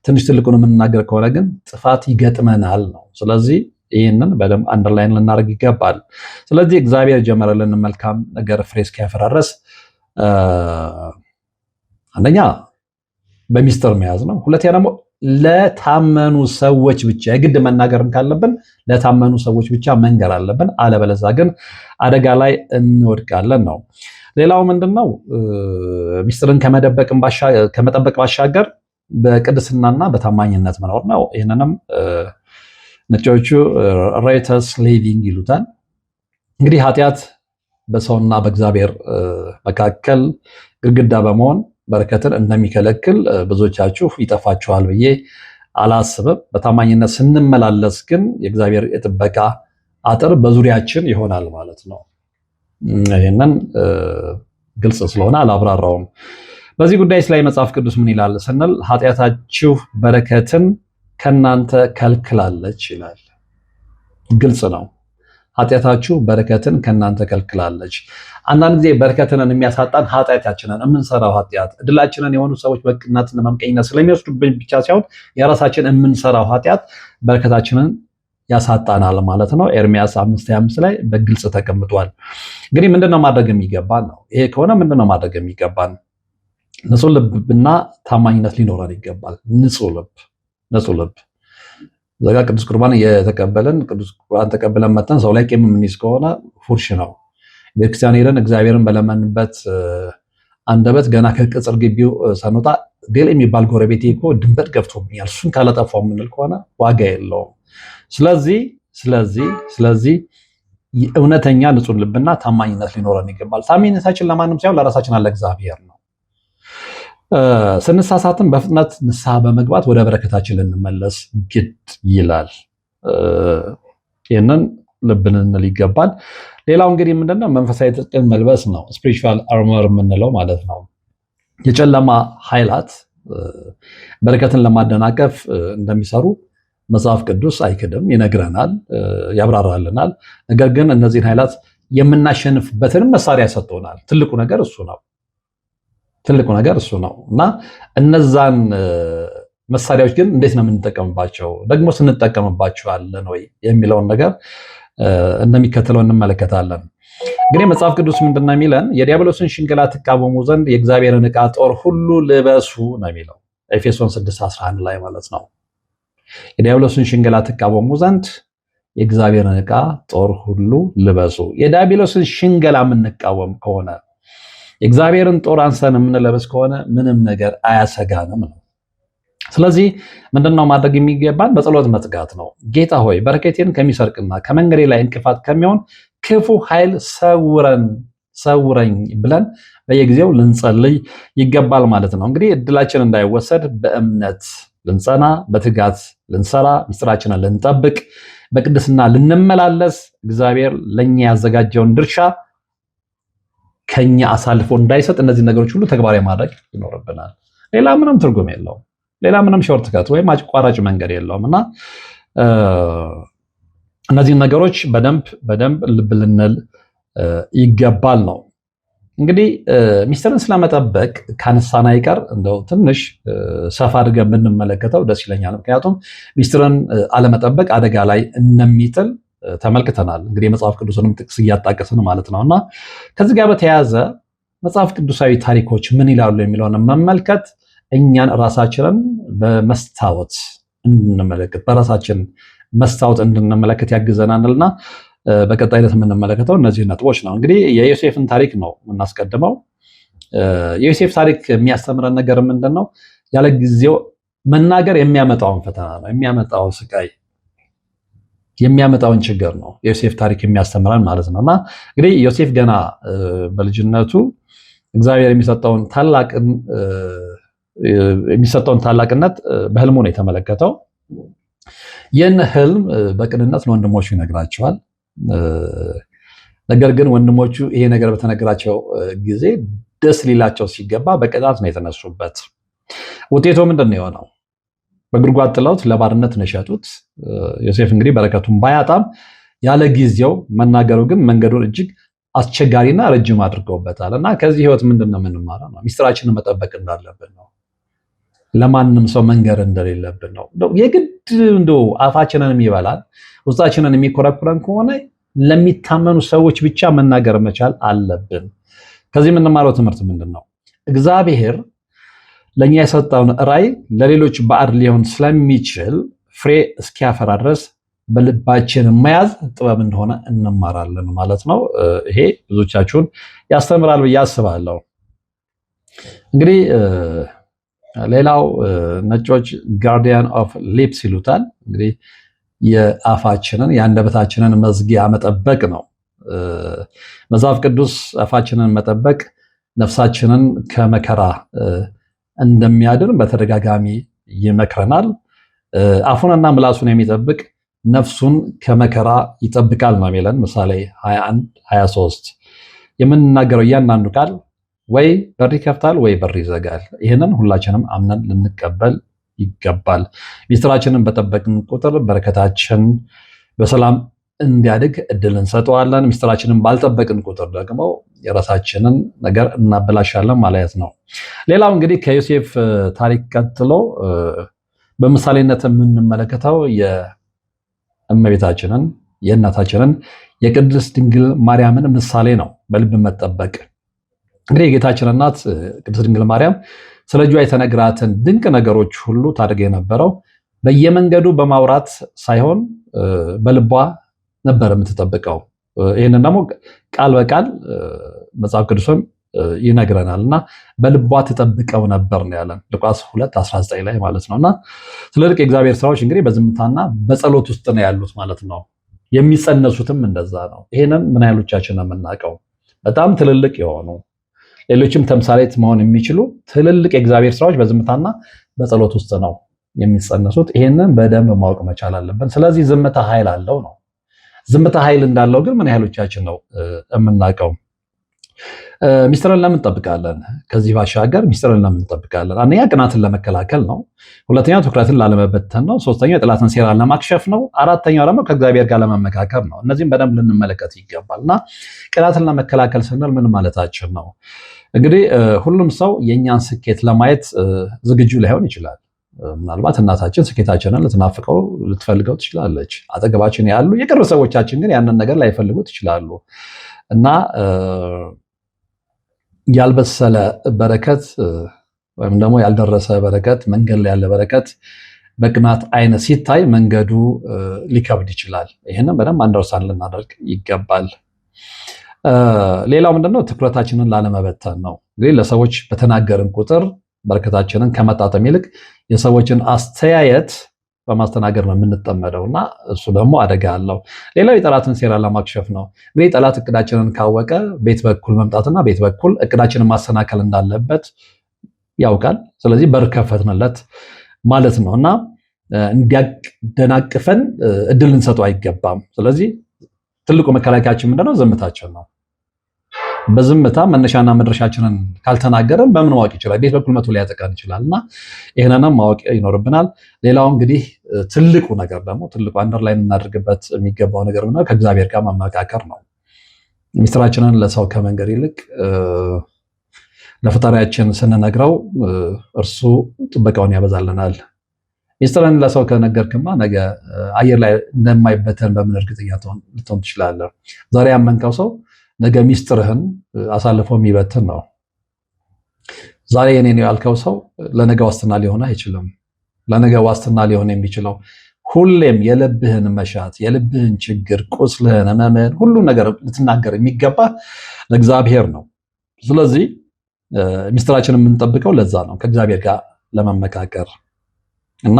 ትንሽ ትልቁን የምንናገር ከሆነ ግን ጥፋት ይገጥመናል ነው። ስለዚህ ይህንን በደንብ አንደርላይን ልናደርግ ይገባል። ስለዚህ እግዚአብሔር ጀመረልን መልካም ነገር ፍሬ እስኪያፈራረስ አንደኛ በሚስጥር መያዝ ነው። ሁለተኛ ደግሞ ለታመኑ ሰዎች ብቻ የግድ መናገርን ካለብን ለታመኑ ሰዎች ብቻ መንገር አለብን። አለበለዛ ግን አደጋ ላይ እንወድቃለን ነው። ሌላው ምንድነው? ሚስጥርን ከመጠበቅ ባሻገር በቅድስናና በታማኝነት መኖር ነው። ይህንንም ነጮቹ ራይተስ ሊቪንግ ይሉታል። እንግዲህ ኃጢአት በሰውና በእግዚአብሔር መካከል ግድግዳ በመሆን በረከትን እንደሚከለክል ብዙዎቻችሁ ይጠፋችኋል ብዬ አላስብም። በታማኝነት ስንመላለስ ግን የእግዚአብሔር የጥበቃ አጥር በዙሪያችን ይሆናል ማለት ነው። ይህንን ግልጽ ስለሆነ አላብራራውም። በዚህ ጉዳይ ላይ መጽሐፍ ቅዱስ ምን ይላል ስንል ኃጢአታችሁ በረከትን ከናንተ ከልክላለች ይላል። ግልጽ ነው። ኃጢአታችሁ በረከትን ከናንተ ከልክላለች። አንዳንድ ጊዜ በረከትን የሚያሳጣን ኃጢአታችንን የምንሰራው ኃጢአት እድላችንን የሆኑ ሰዎች በቅናትና መምቀኝነት ስለሚወስዱብን ብቻ ሳይሆን የራሳችን የምንሰራው ኃጢአት በረከታችንን ያሳጣናል ማለት ነው። ኤርሚያስ 5:25 ላይ በግልጽ ተቀምጧል። እንግዲህ ምንድነው ማድረግ የሚገባን ነው? ይሄ ከሆነ ምንድነው ማድረግ የሚገባን? ንጹህ ልብና ታማኝነት ሊኖረን ይገባል። ንጹህ ልብ ዘጋ ቅዱስ ቁርባን የተቀበለን ቅዱስ ቁርባን ተቀብለን መተን ሰው ላይ ቂም የምንይዝ ከሆነ ፉርሽ ነው። ቤተክርስቲያን ሄደን እግዚአብሔርን በለመንበት አንደበት ገና ከቅጽር ግቢው ሳንወጣ ገሌ የሚባል ጎረቤቴ እኮ ድንበጥ ገብቶብኛል እሱን ካለጠፋው የምንል ከሆነ ዋጋ የለውም። ስለዚህ እውነተኛ ንጹህ ልብና ታማኝነት ሊኖረን ይገባል። ታማኝነታችን ለማንም ሳይሆን ለራሳችን አለ እግዚአብሔር ነው። ስንሳሳትም በፍጥነት ንስሐ በመግባት ወደ በረከታችን ልንመለስ ግድ ይላል። ይህንን ልብ ልንል ይገባል። ሌላው እንግዲህ ምንድነው? መንፈሳዊ ትጥቅን መልበስ ነው። ስፒሪቹዋል አርመር የምንለው ማለት ነው። የጨለማ ኃይላት በረከትን ለማደናቀፍ እንደሚሰሩ መጽሐፍ ቅዱስ አይክድም፣ ይነግረናል፣ ያብራራልናል። ነገር ግን እነዚህን ኃይላት የምናሸንፍበትንም መሳሪያ ሰጥቶናል። ትልቁ ነገር እሱ ነው እና እነዛን መሳሪያዎች ግን እንዴት ነው የምንጠቀምባቸው? ደግሞ ስንጠቀምባቸዋለን ወይ የሚለውን ነገር እንደሚከተለው እንመለከታለን። እንግዲህ መጽሐፍ ቅዱስ ምንድነው የሚለን? የዲያብሎስን ሽንገላ ትቃወሙ ዘንድ የእግዚአብሔርን ዕቃ ጦር ሁሉ ልበሱ ነው የሚለው ኤፌሶን 6:11 ላይ ማለት ነው። የዲያብሎስን ሽንገላ ትቃወሙ ዘንድ የእግዚአብሔርን ዕቃ ጦር ሁሉ ልበሱ። የዲያብሎስን ሽንገላ የምንቃወም ከሆነ የእግዚአብሔርን ጦር አንሰን የምንለብስ ከሆነ ምንም ነገር አያሰጋንም ነው። ስለዚህ ምንድነው ማድረግ የሚገባን? በጸሎት መትጋት ነው። ጌታ ሆይ በረከቴን ከሚሰርቅና ከመንገዴ ላይ እንቅፋት ከሚሆን ክፉ ኃይል ሰውረኝ ብለን በየጊዜው ልንጸልይ ይገባል ማለት ነው። እንግዲህ እድላችን እንዳይወሰድ በእምነት ልንጸና፣ በትጋት ልንሰራ፣ ምስጢራችንን ልንጠብቅ፣ በቅድስና ልንመላለስ እግዚአብሔር ለኛ ያዘጋጀውን ድርሻ ከኛ አሳልፎ እንዳይሰጥ እነዚህ ነገሮች ሁሉ ተግባራዊ ማድረግ ይኖርብናል። ሌላ ምንም ትርጉም የለውም። ሌላ ምንም ሾርትከት ወይም አቋራጭ መንገድ የለውም እና እነዚህን ነገሮች በደንብ ልብ ልንል ይገባል ነው። እንግዲህ ሚስጥርን ስለመጠበቅ ካነሳን አይቀር እንደው ትንሽ ሰፋ አድርገን ብንመለከተው ደስ ይለኛል። ምክንያቱም ሚስጥርን አለመጠበቅ አደጋ ላይ እንደሚጥል ተመልክተናል። እንግዲህ የመጽሐፍ ቅዱስንም ጥቅስ እያጣቀስን ማለት ነው እና ከዚህ ጋር በተያያዘ መጽሐፍ ቅዱሳዊ ታሪኮች ምን ይላሉ የሚለውን መመልከት እኛን ራሳችንን በመስታወት እንድንመለከት በራሳችን መስታወት እንድንመለከት ያግዘናልና በቀጣይነት የምንመለከተው እነዚህ ነጥቦች ነው። እንግዲህ የዮሴፍን ታሪክ ነው የምናስቀድመው። የዮሴፍ ታሪክ የሚያስተምረን ነገር ምንድን ነው? ያለ ጊዜው መናገር የሚያመጣውን ፈተና ነው፣ የሚያመጣውን ስቃይ፣ የሚያመጣውን ችግር ነው የዮሴፍ ታሪክ የሚያስተምረን ማለት ነው። እና እንግዲህ ዮሴፍ ገና በልጅነቱ እግዚአብሔር የሚሰጠውን ታላቅነት በህልሙ ነው የተመለከተው። ይህን ህልም በቅንነት ለወንድሞቹ ይነግራቸዋል። ነገር ግን ወንድሞቹ ይሄ ነገር በተነገራቸው ጊዜ ደስ ሊላቸው ሲገባ በቅጣት ነው የተነሱበት። ውጤቱ ምንድን ነው የሆነው? በጉድጓድ ጥለውት ለባርነት ነው የሸጡት። ዮሴፍ እንግዲህ በረከቱን ባያጣም ያለ ጊዜው መናገሩ ግን መንገዱን እጅግ አስቸጋሪና ረጅም አድርገውበታል። እና ከዚህ ህይወት ምንድን ነው የምንማረው? ነው ሚስጥራችንን መጠበቅ እንዳለብን ነው። ለማንም ሰው መንገር እንደሌለብን ነው። የግድ እንደው አፋችንን የሚበላን ውስጣችንን የሚኮረኩረን ከሆነ ለሚታመኑ ሰዎች ብቻ መናገር መቻል አለብን። ከዚህ የምንማረው ትምህርት ምንድን ነው? እግዚአብሔር ለእኛ የሰጠውን ራዕይ ለሌሎች ባዕድ ሊሆን ስለሚችል ፍሬ እስኪያፈራ ድረስ በልባችን መያዝ ጥበብ እንደሆነ እንማራለን ማለት ነው። ይሄ ብዙዎቻችሁን ያስተምራል ብዬ አስባለሁ። እንግዲህ ሌላው ነጮች ጋርዲያን ኦፍ ሊፕስ ይሉታል። እንግዲህ የአፋችንን የአንደበታችንን መዝጊያ መጠበቅ ነው። መጽሐፍ ቅዱስ አፋችንን መጠበቅ ነፍሳችንን ከመከራ እንደሚያድን በተደጋጋሚ ይመክረናል። አፉንና ምላሱን የሚጠብቅ ነፍሱን ከመከራ ይጠብቃል ነው የሚለን ምሳሌ 21:23። የምንናገረው እያንዳንዱ ቃል ወይ በር ይከፍታል ወይ በር ይዘጋል። ይህንን ሁላችንም አምነን ልንቀበል ይገባል። ሚስጥራችንን በጠበቅን ቁጥር በረከታችን በሰላም እንዲያድግ እድል እንሰጠዋለን። ሚስጥራችንን ባልጠበቅን ቁጥር ደግሞ የራሳችንን ነገር እናበላሻለን ማለት ነው። ሌላው እንግዲህ ከዮሴፍ ታሪክ ቀጥሎ በምሳሌነት የምንመለከተው የእመቤታችንን የእናታችንን የቅድስት ድንግል ማርያምን ምሳሌ ነው። በልብ መጠበቅ እንግዲህ የጌታችን እናት ቅድስት ድንግል ማርያም ስለ ልጇ የተነግራትን ድንቅ ነገሮች ሁሉ ታድርግ የነበረው በየመንገዱ በማውራት ሳይሆን በልቧ ነበር የምትጠብቀው። ይህንን ደግሞ ቃል በቃል መጽሐፍ ቅዱስም ይነግረናል እና በልቧ ትጠብቀው ነበር ነው ያለን ሉቃስ 2:19 ላይ ማለት ነው። እና ትልልቅ የእግዚአብሔር ስራዎች እንግዲህ በዝምታና በጸሎት ውስጥ ነው ያሉት ማለት ነው። የሚጸነሱትም እንደዛ ነው። ይህንን ምን ያህሎቻችን ነው የምናውቀው? በጣም ትልልቅ የሆኑ ሌሎችም ተምሳሌት መሆን የሚችሉ ትልልቅ የእግዚአብሔር ስራዎች በዝምታና በጸሎት ውስጥ ነው የሚጸነሱት። ይህንን በደንብ ማወቅ መቻል አለብን። ስለዚህ ዝምታ ኃይል አለው ነው። ዝምታ ኃይል እንዳለው ግን ምን ያህሎቻችን ነው የምናውቀው? ሚስጥርን ለምን እንጠብቃለን? ከዚህ ባሻገር ሚስጥርን ለምን እንጠብቃለን? አንደኛ ቅናትን ለመከላከል ነው። ሁለተኛ ትኩረትን ላለመበተን ነው። ሶስተኛው የጠላትን ሴራ ለማክሸፍ ነው። አራተኛው ደግሞ ከእግዚአብሔር ጋር ለመመካከር ነው። እነዚህም በደንብ ልንመለከት ይገባል። እና ቅናትን ለመከላከል ስንል ምን ማለታችን ነው? እንግዲህ ሁሉም ሰው የእኛን ስኬት ለማየት ዝግጁ ላይሆን ይችላል። ምናልባት እናታችን ስኬታችንን ልትናፍቀው ልትፈልገው ትችላለች። አጠገባችን ያሉ የቅርብ ሰዎቻችን ግን ያንን ነገር ላይፈልጉት ይችላሉ እና ያልበሰለ በረከት ወይም ደግሞ ያልደረሰ በረከት፣ መንገድ ላይ ያለ በረከት በቅናት አይነት ሲታይ መንገዱ ሊከብድ ይችላል። ይህንን በደንብ አንደርስታንድ ልናደርግ ይገባል። ሌላው ምንድነው? ትኩረታችንን ላለመበተን ነው። እንግዲህ ለሰዎች በተናገርን ቁጥር በረከታችንን ከመጣጠም ይልቅ የሰዎችን አስተያየት በማስተናገድ ነው የምንጠመደው እና እሱ ደግሞ አደጋ አለው። ሌላው የጠላትን ሴራ ለማክሸፍ ነው። እንግዲህ ጠላት እቅዳችንን ካወቀ ቤት በኩል መምጣትና ቤት በኩል እቅዳችንን ማሰናከል እንዳለበት ያውቃል። ስለዚህ በር ከፈትንለት ማለት ነው እና እንዲያደናቅፈን እድል ልንሰጠው አይገባም። ስለዚህ ትልቁ መከላከያችን ምንድነው? ዝምታችን ነው። በዝምታ መነሻና መድረሻችንን ካልተናገረን በምን ማወቅ ይችላል? ቤት በኩል መቶ ሊያጠቃን ይችላል እና ይህንንም ማወቅ ይኖርብናል። ሌላው እንግዲህ ትልቁ ነገር ደግሞ ትልቁ አንደርላይን እናደርግበት የሚገባው ነገር ምንድነው? ከእግዚአብሔር ጋር መመካከር ነው። ሚስጥራችንን ለሰው ከመንገር ይልቅ ለፈጣሪያችን ስንነግረው እርሱ ጥበቃውን ያበዛልናል። ሚስጥርን ለሰው ከነገርክማ ነገ አየር ላይ እንደማይበተን በምን እርግጠኛ ልትሆን ትችላለህ? ዛሬ ያመንከው ሰው ነገ ሚስጥርህን አሳልፎ የሚበትን ነው። ዛሬ የኔ ነው ያልከው ሰው ለነገ ዋስትና ሊሆን አይችልም። ለነገ ዋስትና ሊሆን የሚችለው ሁሌም የልብህን መሻት፣ የልብህን ችግር፣ ቁስልህን፣ ህመምህን ሁሉን ነገር ልትናገር የሚገባ ለእግዚአብሔር ነው። ስለዚህ ሚስጥራችንን የምንጠብቀው ለዛ ነው፣ ከእግዚአብሔር ጋር ለመመካከር እና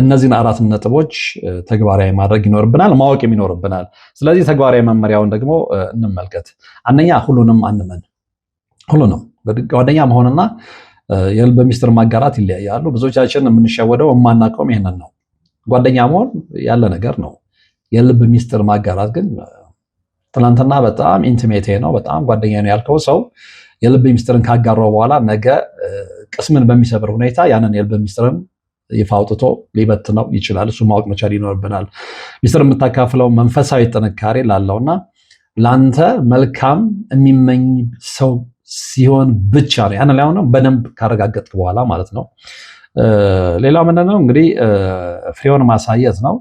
እነዚህን 4 ነጥቦች ተግባራዊ ማድረግ ይኖርብናል፣ ማወቅም ይኖርብናል። ስለዚህ ተግባራዊ መመሪያውን ደግሞ እንመልከት። አንደኛ ሁሉንም አንመን። ሁሉንም ጓደኛ መሆንና የልብ ሚስጥር ማጋራት ይለያያሉ። ብዙዎቻችን የምንሸወደው የማናውቀውም ይሄንን ነው። ጓደኛ መሆን ያለ ነገር ነው። የልብ ሚስጥር ማጋራት ግን ትናንትና በጣም ኢንቲሜት ነው፣ በጣም ጓደኛ ነው ያልከው ሰው የልብ ሚስጥርን ካጋራው በኋላ ነገ ቅስምን በሚሰብር ሁኔታ ያንን የልብ ሚስጥርን ይፋ አውጥቶ ሊበትነው ይችላል። እሱ ማወቅ መቻል ይኖርብናል። ሚስጥር የምታካፍለው መንፈሳዊ ጥንካሬ ላለውና ለአንተ መልካም የሚመኝ ሰው ሲሆን ብቻ ነው። ያንን ላይ ሆነ በደንብ ካረጋገጥክ በኋላ ማለት ነው። ሌላው ምንድነው እንግዲህ ፍሬውን ማሳየት ነው።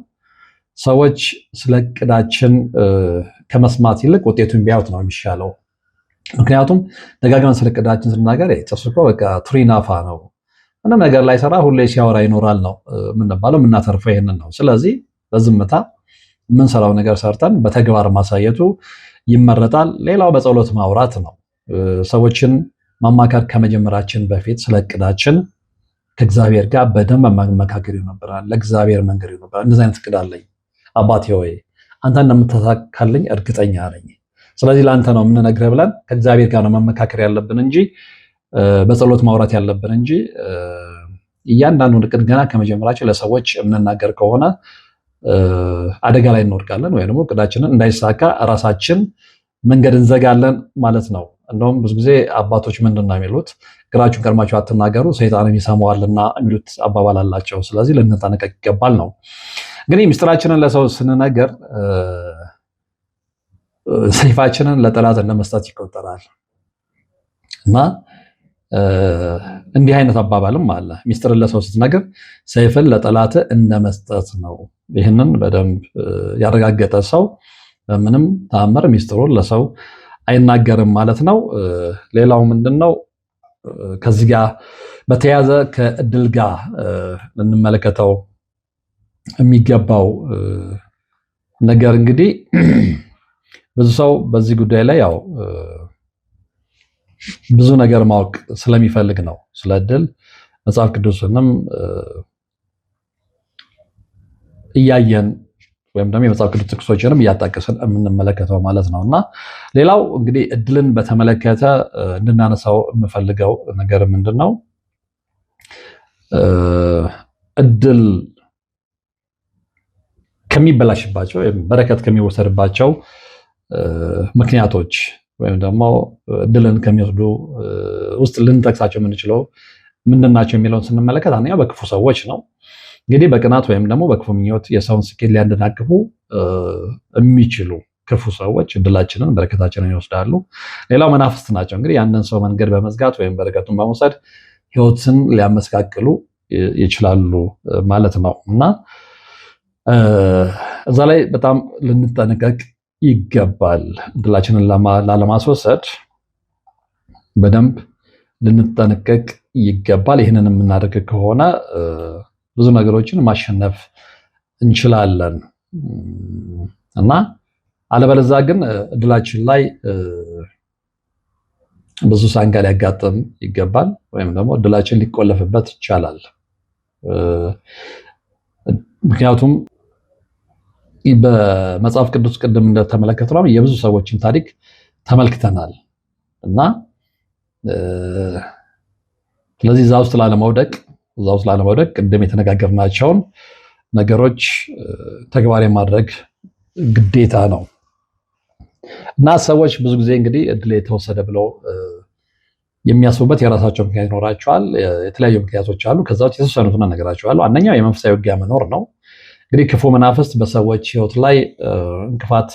ሰዎች ስለ እቅዳችን ከመስማት ይልቅ ውጤቱን ቢያዩት ነው የሚሻለው። ምክንያቱም ደጋግመን ስለ እቅዳችን ስናገር ጥርሱ እኮ በቃ ትሪናፋ ነው፣ ምንም ነገር ላይ ሰራ ሁሌ ሲያወራ ይኖራል ነው የምንባለው። የምናተርፈው ይሄንን ነው። ስለዚህ በዝምታ የምንሰራው ነገር ሰርተን በተግባር ማሳየቱ ይመረጣል። ሌላው በጸሎት ማውራት ነው። ሰዎችን ማማከር ከመጀመራችን በፊት ስለ እቅዳችን ከእግዚአብሔር ጋር በደንብ መመካከር ይኖርብናል። ለእግዚአብሔር መንገር ይኖርብናል። እንደዚህ አይነት እቅድ አለኝ አባቴ ሆይ አንተ እንደምታሳካልኝ እርግጠኛ ነኝ፣ ስለዚህ ለአንተ ነው የምንነግርህ ብለን ከእግዚአብሔር ጋር ነው መመካከር ያለብን እንጂ በጸሎት ማውራት ያለብን እንጂ እያንዳንዱን እቅድ ገና ከመጀመራችን ለሰዎች የምንናገር ከሆነ አደጋ ላይ እንወድቃለን፣ ወይ ደግሞ እቅዳችንን እንዳይሳካ ራሳችን መንገድ እንዘጋለን ማለት ነው። እንደውም ብዙ ጊዜ አባቶች ምንድን ነው የሚሉት? እግራችሁን ቀድማችሁ አትናገሩ ሰይጣንም ይሰማዋልና የሚሉት አባባል አላቸው። ስለዚህ ልንጠነቀቅ ይገባል ነው። እንግዲህ ምስጢራችንን ለሰው ስንነገር ሰይፋችንን ለጠላት እንደመስጠት ይቆጠራል እና እንዲህ አይነት አባባልም አለ። ምስጢርን ለሰው ስትነግር ሰይፍን ለጠላት እንደመስጠት ነው። ይህንን በደንብ ያረጋገጠ ሰው በምንም ተአምር ምስጢሩን ለሰው አይናገርም ማለት ነው። ሌላው ምንድነው ከዚህ ጋር በተያያዘ ከእድል ጋር ልንመለከተው የሚገባው ነገር እንግዲህ ብዙ ሰው በዚህ ጉዳይ ላይ ያው ብዙ ነገር ማወቅ ስለሚፈልግ ነው ስለ እድል መጽሐፍ ቅዱስንም እያየን ወይም ደግሞ የመጽሐፍ ቅዱስ ጥቅሶችንም እያጣቀስን የምንመለከተው ማለት ነው። እና ሌላው እንግዲህ እድልን በተመለከተ እንድናነሳው የምፈልገው ነገር ምንድነው? እድል ከሚበላሽባቸው ወይም በረከት ከሚወሰድባቸው ምክንያቶች ወይም ደግሞ እድልን ከሚወስዱ ውስጥ ልንጠቅሳቸው የምንችለው ምንድናቸው የሚለውን ስንመለከት አንደኛው በክፉ ሰዎች ነው። እንግዲህ በቅናት ወይም ደግሞ በክፉ ምኞት የሰውን ስኬት ሊያደናቅፉ የሚችሉ ክፉ ሰዎች እድላችንን በረከታችንን ይወስዳሉ። ሌላው መናፍስት ናቸው። እንግዲህ ያንን ሰው መንገድ በመዝጋት ወይም በረከቱን በመውሰድ ህይወትን ሊያመሰቃቅሉ ይችላሉ ማለት ነው እና እዛ ላይ በጣም ልንጠነቀቅ ይገባል። እድላችንን ላለማስወሰድ በደንብ ልንጠነቀቅ ይገባል። ይህንን የምናደርግ ከሆነ ብዙ ነገሮችን ማሸነፍ እንችላለን እና አለበለዚያ ግን እድላችን ላይ ብዙ ሳንጋ ሊያጋጥም ይገባል፣ ወይም ደግሞ እድላችን ሊቆለፍበት ይቻላል። ምክንያቱም በመጽሐፍ ቅዱስ ቅድም እንደተመለከተው የብዙ ሰዎችን ታሪክ ተመልክተናል እና ስለዚህ እዛ ውስጥ ላለመውደቅ ቅድም የተነጋገርናቸውን ነገሮች ተግባራዊ ማድረግ ግዴታ ነው እና ሰዎች ብዙ ጊዜ እንግዲህ እድል የተወሰደ ብለው የሚያስቡበት የራሳቸው ምክንያት ይኖራቸዋል። የተለያዩ ምክንያቶች አሉ። ከዛ ውጭ የተወሰኑትን እነግራቸዋለሁ። አንደኛው የመንፈሳዊ ውጊያ መኖር ነው። እንግዲህ ክፉ መናፍስት በሰዎች ህይወት ላይ እንቅፋት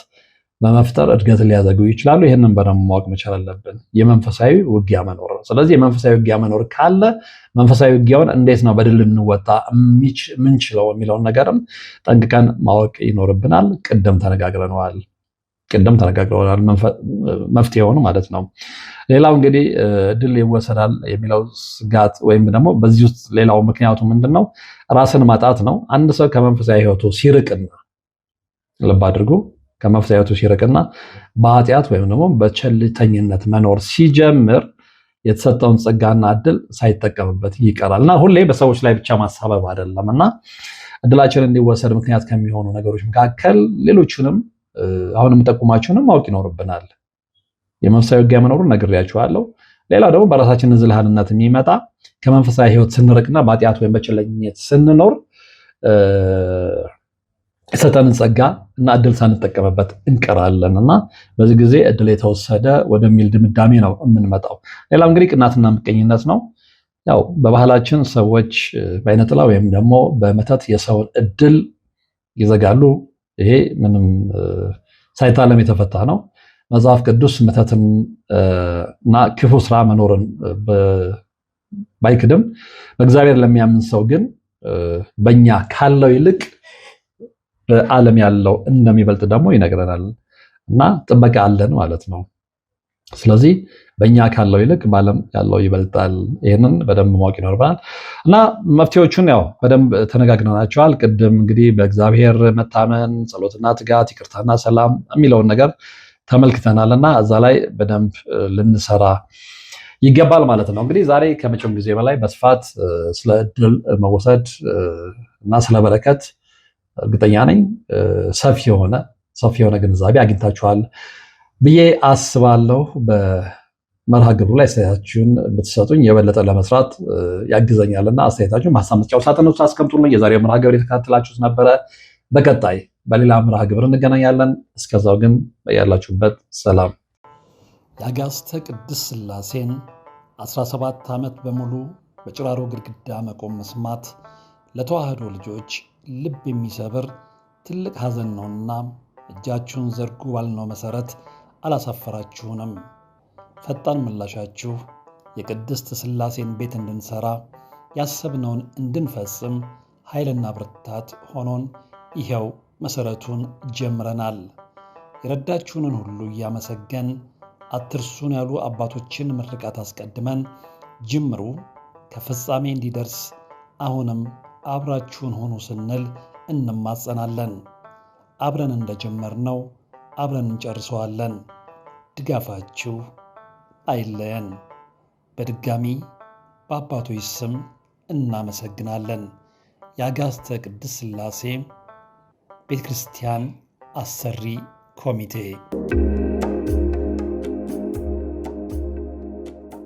በመፍጠር እድገትን ሊያዘጉ ይችላሉ። ይህንን በደንብ ማወቅ መቻል አለብን። የመንፈሳዊ ውጊያ መኖር ነው። ስለዚህ የመንፈሳዊ ውጊያ መኖር ካለ መንፈሳዊ ውጊያውን እንዴት ነው በድል ልንወጣ ምንችለው የሚለውን ነገርም ጠንቅቀን ማወቅ ይኖርብናል። ቅድም ተነጋግረናል መፍትሄውን ማለት ነው። ሌላው እንግዲህ ድል ይወሰዳል የሚለው ስጋት ወይም ደግሞ በዚህ ውስጥ ሌላው ምክንያቱ ምንድነው? ራስን ማጣት ነው። አንድ ሰው ከመንፈሳዊ ህይወቱ ሲርቅና ልብ አድርጉ ከመንፈሳዊ ህይወቱ ሲርቅና በኃጢአት ወይም ደግሞ በቸልተኝነት መኖር ሲጀምር የተሰጠውን ጸጋና እድል ሳይጠቀምበት ይቀራል እና ሁሌ በሰዎች ላይ ብቻ ማሳበብ አይደለም እና እድላችን እንዲወሰድ ምክንያት ከሚሆኑ ነገሮች መካከል ሌሎቹንም አሁን የምጠቁማችሁንም ማወቅ ይኖርብናል። የመንፈሳዊ ውጊያ መኖሩን ነግሬያችኋለሁ። ሌላው ደግሞ በራሳችን ንዝልሃንነት የሚመጣ ከመንፈሳዊ ህይወት ስንርቅና በኃጢአት ወይም በቸለኝነት ስንኖር የሰጠንን ጸጋ እና እድል ሳንጠቀምበት እንቀራለንና በዚህ ጊዜ እድል የተወሰደ ወደሚል ድምዳሜ ነው የምንመጣው። ሌላው እንግዲህ ቅናትና ምቀኝነት ነው። ያው በባህላችን ሰዎች በአይነጥላ ወይም ደግሞ በመተት የሰውን እድል ይዘጋሉ። ይሄ ምንም ሳይታለም የተፈታ ነው። መጽሐፍ ቅዱስ መተትን እና ክፉ ስራ መኖርን ባይክድም በእግዚአብሔር ለሚያምን ሰው ግን በእኛ ካለው ይልቅ በዓለም ያለው እንደሚበልጥ ደግሞ ይነግረናል እና ጥበቃ አለን ማለት ነው። ስለዚህ በእኛ ካለው ይልቅ በዓለም ያለው ይበልጣል። ይህንን በደንብ ማወቅ ይኖርብናል እና መፍትሄዎቹን ያው በደንብ ተነጋግረናቸዋል። ቅድም እንግዲህ በእግዚአብሔር መታመን፣ ጸሎትና ትጋት፣ ይቅርታና ሰላም የሚለውን ነገር ተመልክተናል እና እዛ ላይ በደንብ ልንሰራ ይገባል ማለት ነው። እንግዲህ ዛሬ ከመቼውም ጊዜ በላይ በስፋት ስለ እድል መወሰድ እና ስለ በረከት እርግጠኛ ነኝ ሰፊ የሆነ ግንዛቤ አግኝታችኋል ብዬ አስባለሁ። በመርሃ ግብሩ ላይ አስተያየታችሁን ብትሰጡኝ የበለጠ ለመስራት ያግዘኛልና አስተያየታችሁን በሀሳብ መስጫው ሳጥን ውስጥ አስቀምጡልኝ። የዛሬው መርሃ ግብር የተከታተላችሁት ነበረ። በቀጣይ በሌላ መርሃ ግብር እንገናኛለን። እስከዛው ግን ያላችሁበት ሰላም። የአጋዕዝተ ቅድስት ሥላሴን 17 ዓመት በሙሉ በጭራሮ ግድግዳ መቆም መስማት ለተዋህዶ ልጆች ልብ የሚሰብር ትልቅ ሐዘን ነውና እጃችሁን ዘርጉ ባልነው መሠረት አላሳፈራችሁንም። ፈጣን ምላሻችሁ የቅድስት ሥላሴን ቤት እንድንሠራ ያሰብነውን እንድንፈጽም ኃይልና ብርታት ሆኖን ይኸው መሠረቱን ጀምረናል። የረዳችሁንን ሁሉ እያመሰገን አትርሱን ያሉ አባቶችን ምርቃት አስቀድመን ጅምሩ ከፍጻሜ እንዲደርስ አሁንም አብራችሁን ሆኑ ስንል እንማጸናለን። አብረን እንደጀመርነው አብረን እንጨርሰዋለን። ድጋፋችሁ አይለየን። በድጋሚ በአባቶች ስም እናመሰግናለን። የአጋዕዝተ ቅድስት ሥላሴ ቤተ ክርስቲያን አሰሪ ኮሚቴ